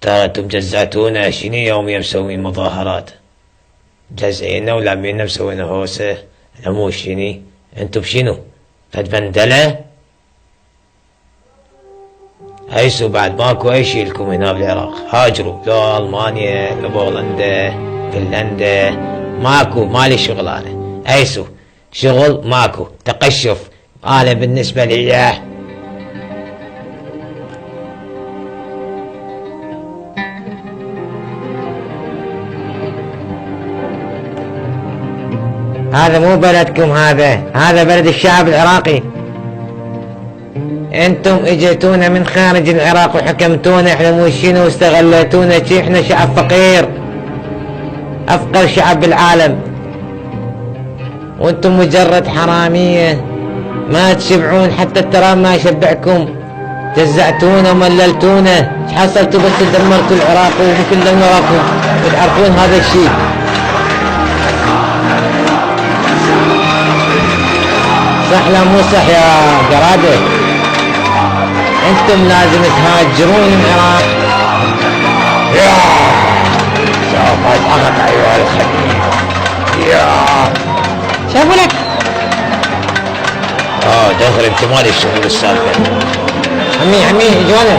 ترى انتم جزعتونا. شنو يوميا مسوين مظاهرات؟ جزعينا ولامينا مسوين هوسه. مو شني انتم بشنو؟ فد بندله؟ هيسو بعد ماكو اي شيء لكم هنا بالعراق. هاجروا لو المانيا لو بولندا فنلندا. ماكو مالي شغل انا. هيسو شغل ماكو. تقشف انا بالنسبه لي. هذا مو بلدكم، هذا بلد الشعب العراقي. انتم اجيتونا من خارج العراق وحكمتونا احنا مو شنو واستغليتونا. احنا شعب فقير، افقر شعب بالعالم، وانتم مجرد حرامية ما تشبعون. حتى التراب ما يشبعكم. جزعتونا ومللتونا. ايش حصلتوا بس دمرتوا العراق وممكن دمركم وتعرفون هذا الشيء. صح لا مو صح يا قرادة؟ انتم لازم تهاجرون العراق. سوف اضغط ايها الخبيث. شافوا لك. دغري انت مالي الشغل السالفه. عمي جوانا.